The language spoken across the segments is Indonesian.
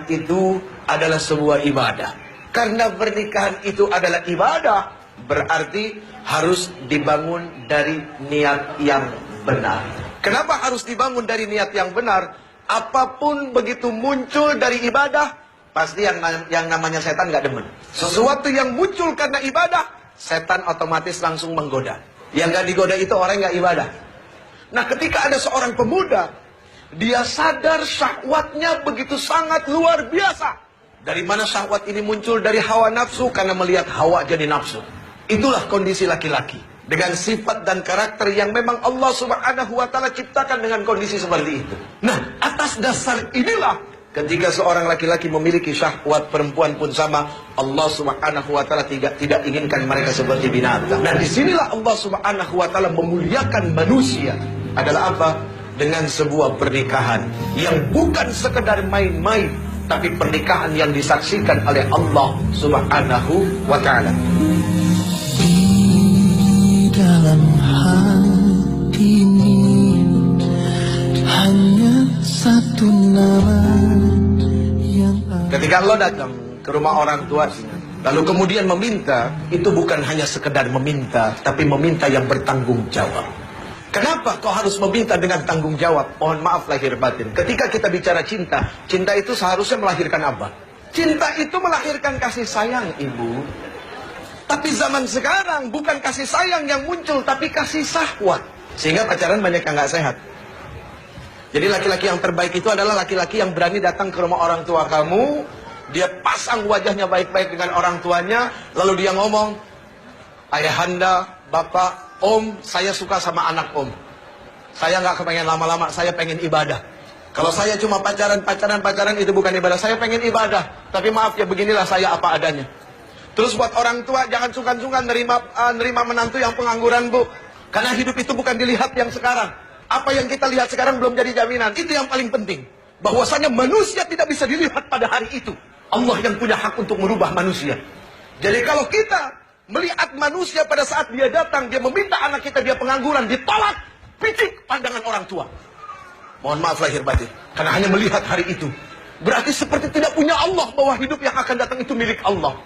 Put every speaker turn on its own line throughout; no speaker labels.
itu adalah sebuah ibadah. Karena pernikahan itu adalah ibadah, berarti harus dibangun dari niat yang benar. Kenapa harus dibangun dari niat yang benar? Apapun begitu muncul dari ibadah, pasti yang namanya setan gak demen. Sesuatu yang muncul karena ibadah, setan otomatis langsung menggoda. Yang gak digoda itu orang yang gak ibadah. Nah, ketika ada seorang pemuda, dia sadar syahwatnya begitu sangat luar biasa. Dari mana syahwat ini muncul? Dari hawa nafsu, karena melihat hawa jadi nafsu. Itulah kondisi laki-laki. Dengan sifat dan karakter yang memang Allah Subhanahu wa ta'ala ciptakan dengan kondisi seperti itu. Nah, atas dasar inilah, ketika seorang laki-laki memiliki syahwat, perempuan pun sama, Allah Subhanahu wa ta'ala tidak inginkan mereka seperti binatang. Nah, disinilah Allah Subhanahu wa ta'ala memuliakan manusia. Adalah apa? Dengan sebuah pernikahan yang bukan sekedar main-main, tapi pernikahan yang disaksikan oleh Allah Subhanahu wa ta'ala.
Di dalam hati ini hanya satu nama yang
Ketika Allah datang ke rumah orang tua, lalu kemudian meminta, itu bukan hanya sekedar meminta, tapi meminta yang bertanggung jawab. Kenapa kau harus meminta dengan tanggung jawab? Mohon maaf lahir batin. Ketika kita bicara cinta, cinta itu seharusnya melahirkan apa? Cinta itu melahirkan kasih sayang, ibu. Tapi zaman sekarang bukan kasih sayang yang muncul, tapi kasih syahwat. Sehingga pacaran banyak yang gak sehat. Jadi laki-laki yang terbaik itu adalah laki-laki yang berani datang ke rumah orang tua kamu. Dia pasang wajahnya baik-baik dengan orang tuanya. Lalu dia ngomong, ayahanda, bapak, om, saya suka sama anak om. Saya nggak kepengen lama-lama, saya pengen ibadah. Kalau saya cuma pacaran itu bukan ibadah. Saya pengen ibadah. Tapi maaf ya, beginilah saya apa adanya. Terus buat orang tua, jangan sungkan-sungkan nerima menantu yang pengangguran, bu. Karena hidup itu bukan dilihat yang sekarang. Apa yang kita lihat sekarang belum jadi jaminan. Itu yang paling penting. Bahwasanya manusia tidak bisa dilihat pada hari itu. Allah yang punya hak untuk merubah manusia. Jadi kalau kita melihat manusia pada saat dia datang, dia meminta anak kita, dia pengangguran, ditolak, picik pandangan orang tua. Mohon maaf lahir batin. Karena hanya melihat hari itu. Berarti seperti tidak punya Allah, bahwa hidup yang akan datang itu milik Allah.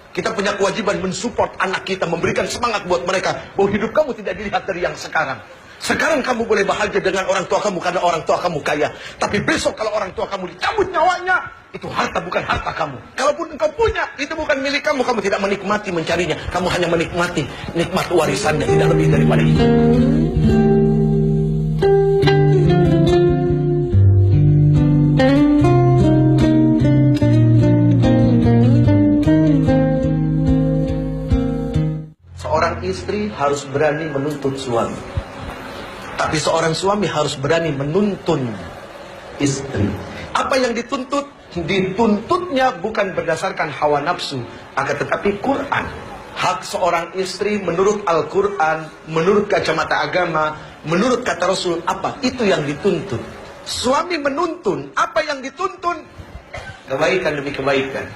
Kita punya kewajiban mensupport anak kita, memberikan semangat buat mereka, bahwa hidup kamu tidak dilihat dari yang sekarang. Sekarang kamu boleh bahagia dengan orang tua kamu karena orang tua kamu kaya. Tapi besok kalau orang tua kamu dicabut nyawanya, itu harta bukan harta kamu. Kalaupun engkau punya, itu bukan milik kamu. Kamu tidak menikmati mencarinya. Kamu hanya menikmati nikmat warisannya, tidak lebih daripada itu. Seorang istri harus berani menuntut suami. Tapi seorang suami harus berani menuntun istri. Apa yang dituntut? Dituntutnya bukan berdasarkan hawa nafsu, akan tetapi Quran. Hak seorang istri menurut Al-Quran, menurut kacamata agama, menurut kata Rasul, apa? Itu yang dituntut. Suami menuntun, apa yang dituntun? Kebaikan demi kebaikan.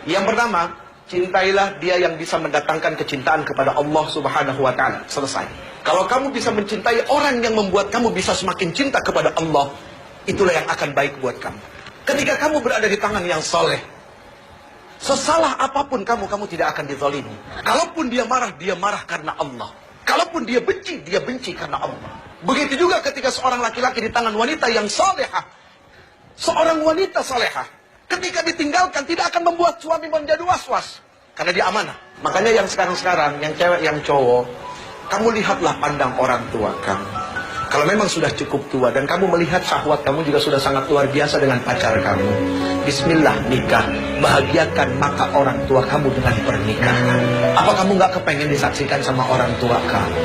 Yang pertama, cintailah dia yang bisa mendatangkan kecintaan kepada Allah Subhanahu wa ta'ala. Selesai. Kalau kamu bisa mencintai orang yang membuat kamu bisa semakin cinta kepada Allah, itulah yang akan baik buat kamu. Ketika kamu berada di tangan yang soleh, sesalah apapun kamu tidak akan dizalimi. Kalaupun dia marah karena Allah. Kalaupun dia benci karena Allah. Begitu juga ketika seorang laki-laki di tangan wanita yang solehah. Seorang wanita solehah, ketika ditinggalkan tidak akan membuat suami menjadi was-was. Karena dia amanah. Makanya yang sekarang-sekarang, yang cewek, yang cowok, kamu lihatlah pandang orang tua kamu. Kalau memang sudah cukup tua dan kamu melihat syahwat kamu juga sudah sangat luar biasa dengan pacar kamu, bismillah nikah, bahagiakan maka orang tua kamu dengan pernikahan. Apa kamu nggak kepengen disaksikan sama orang tua kamu?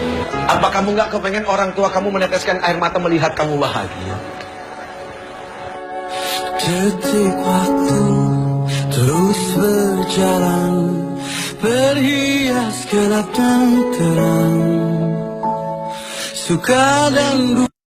Apa kamu nggak kepengen orang tua kamu meneteskan air mata melihat kamu bahagia?
detik waktu terus berjalan, berhias gelap dan terang, suka dan duka.